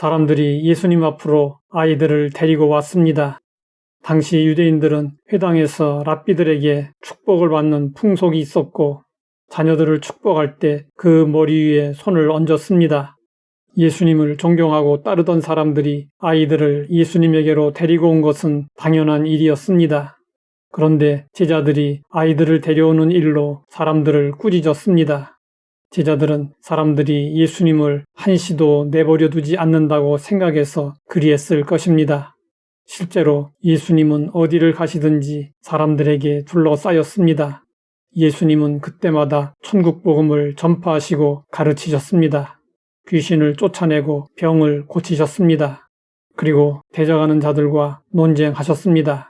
사람들이 예수님 앞으로 아이들을 데리고 왔습니다. 당시 유대인들은 회당에서 랍비들에게 축복을 받는 풍속이 있었고 자녀들을 축복할 때 그 머리 위에 손을 얹었습니다. 예수님을 존경하고 따르던 사람들이 아이들을 예수님에게로 데리고 온 것은 당연한 일이었습니다. 그런데 제자들이 아이들을 데려오는 일로 사람들을 꾸짖었습니다. 제자들은 사람들이 예수님을 한시도 내버려 두지 않는다고 생각해서 그리했을 것입니다. 실제로 예수님은 어디를 가시든지 사람들에게 둘러싸였습니다. 예수님은 그때마다 천국 복음을 전파하시고 가르치셨습니다. 귀신을 쫓아내고 병을 고치셨습니다. 그리고 대적하는 자들과 논쟁하셨습니다.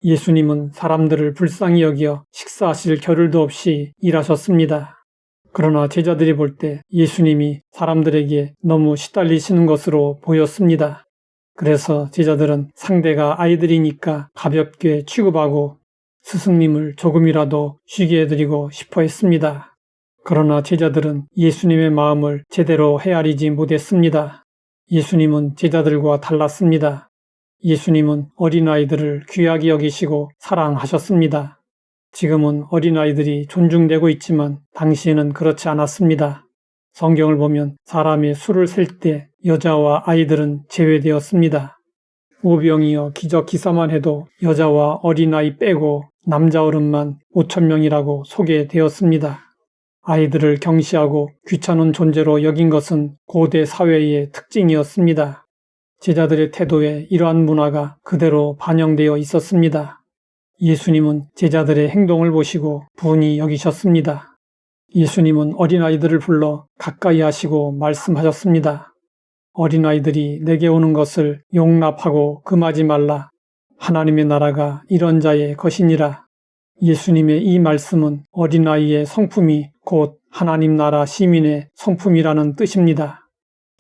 예수님은 사람들을 불쌍히 여기어 식사하실 겨를도 없이 일하셨습니다. 그러나 제자들이 볼 때 예수님이 사람들에게 너무 시달리시는 것으로 보였습니다. 그래서 제자들은 상대가 아이들이니까 가볍게 취급하고 스승님을 조금이라도 쉬게 해드리고 싶어 했습니다. 그러나 제자들은 예수님의 마음을 제대로 헤아리지 못했습니다. 예수님은 제자들과 달랐습니다. 예수님은 어린아이들을 귀하게 여기시고 사랑하셨습니다. 지금은 어린아이들이 존중되고 있지만 당시에는 그렇지 않았습니다. 성경을 보면 사람의 수를 셀 때 여자와 아이들은 제외되었습니다. 오병이어 기적 기사만 해도 여자와 어린아이 빼고 남자 어른만 5,000명이라고 소개되었습니다. 아이들을 경시하고 귀찮은 존재로 여긴 것은 고대 사회의 특징이었습니다. 제자들의 태도에 이러한 문화가 그대로 반영되어 있었습니다. 예수님은 제자들의 행동을 보시고 분이 여기셨습니다. 예수님은 어린아이들을 불러 가까이 하시고 말씀하셨습니다. 어린아이들이 내게 오는 것을 용납하고 금하지 말라. 하나님의 나라가 이런 자의 것이니라. 예수님의 이 말씀은 어린아이의 성품이 곧 하나님 나라 시민의 성품이라는 뜻입니다.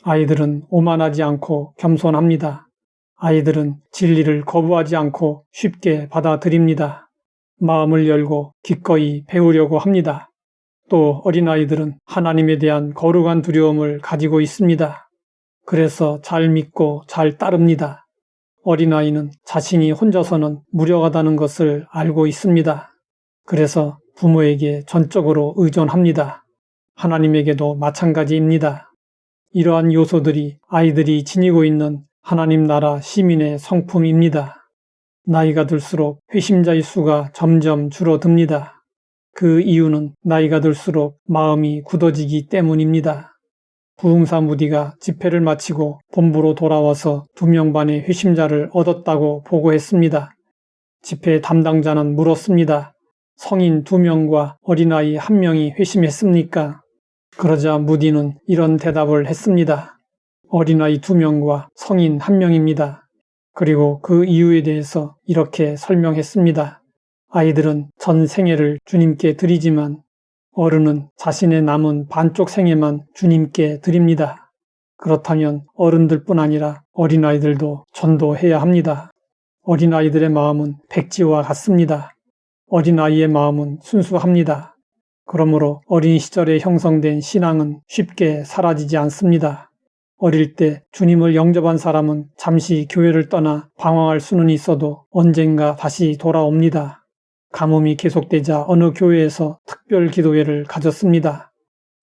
아이들은 오만하지 않고 겸손합니다. 아이들은 진리를 거부하지 않고 쉽게 받아들입니다. 마음을 열고 기꺼이 배우려고 합니다. 또 어린아이들은 하나님에 대한 거룩한 두려움을 가지고 있습니다. 그래서 잘 믿고 잘 따릅니다. 어린아이는 자신이 혼자서는 무력하다는 것을 알고 있습니다. 그래서 부모에게 전적으로 의존합니다. 하나님에게도 마찬가지입니다. 이러한 요소들이 아이들이 지니고 있는 하나님 나라 시민의 성품입니다. 나이가 들수록 회심자의 수가 점점 줄어듭니다. 그 이유는 나이가 들수록 마음이 굳어지기 때문입니다. 부흥사 무디가 집회를 마치고 본부로 돌아와서 2명 반의 회심자를 얻었다고 보고했습니다. 집회 담당자는 물었습니다. 성인 2명과 어린아이 1명이 회심했습니까? 그러자 무디는 이런 대답을 했습니다. 어린아이 2명과 성인 1명입니다. 그리고 그 이유에 대해서 이렇게 설명했습니다. 아이들은 전 생애를 주님께 드리지만 어른은 자신의 남은 반쪽 생애만 주님께 드립니다. 그렇다면 어른들뿐 아니라 어린아이들도 전도해야 합니다. 어린아이들의 마음은 백지와 같습니다. 어린아이의 마음은 순수합니다. 그러므로 어린 시절에 형성된 신앙은 쉽게 사라지지 않습니다. 어릴 때 주님을 영접한 사람은 잠시 교회를 떠나 방황할 수는 있어도 언젠가 다시 돌아옵니다. 가뭄이 계속되자 어느 교회에서 특별 기도회를 가졌습니다.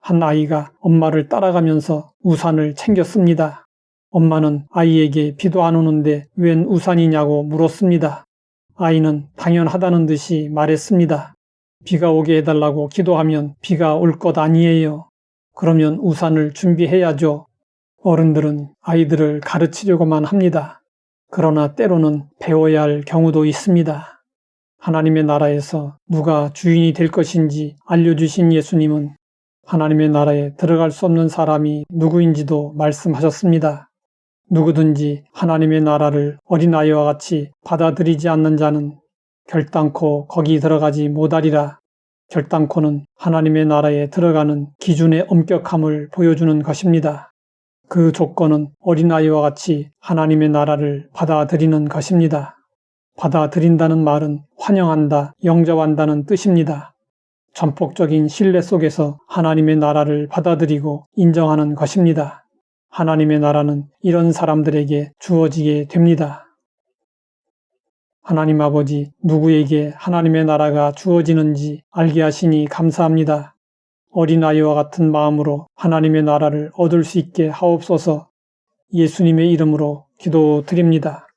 한 아이가 엄마를 따라가면서 우산을 챙겼습니다. 엄마는 아이에게 비도 안 오는데 웬 우산이냐고 물었습니다. 아이는 당연하다는 듯이 말했습니다. 비가 오게 해달라고 기도하면 비가 올 것 아니에요. 그러면 우산을 준비해야죠. 어른들은 아이들을 가르치려고만 합니다. 그러나 때로는 배워야 할 경우도 있습니다. 하나님의 나라에서 누가 주인이 될 것인지 알려주신 예수님은 하나님의 나라에 들어갈 수 없는 사람이 누구인지도 말씀하셨습니다. 누구든지 하나님의 나라를 어린아이와 같이 받아들이지 않는 자는 결단코 거기 들어가지 못하리라. 결단코는 하나님의 나라에 들어가는 기준의 엄격함을 보여주는 것입니다. 그 조건은 어린아이와 같이 하나님의 나라를 받아들이는 것입니다. 받아들인다는 말은 환영한다, 영접한다는 뜻입니다. 전폭적인 신뢰 속에서 하나님의 나라를 받아들이고 인정하는 것입니다. 하나님의 나라는 이런 사람들에게 주어지게 됩니다. 하나님 아버지, 누구에게 하나님의 나라가 주어지는지 알게 하시니 감사합니다. 어린아이와 같은 마음으로 하나님의 나라를 얻을 수 있게 하옵소서. 예수님의 이름으로 기도드립니다.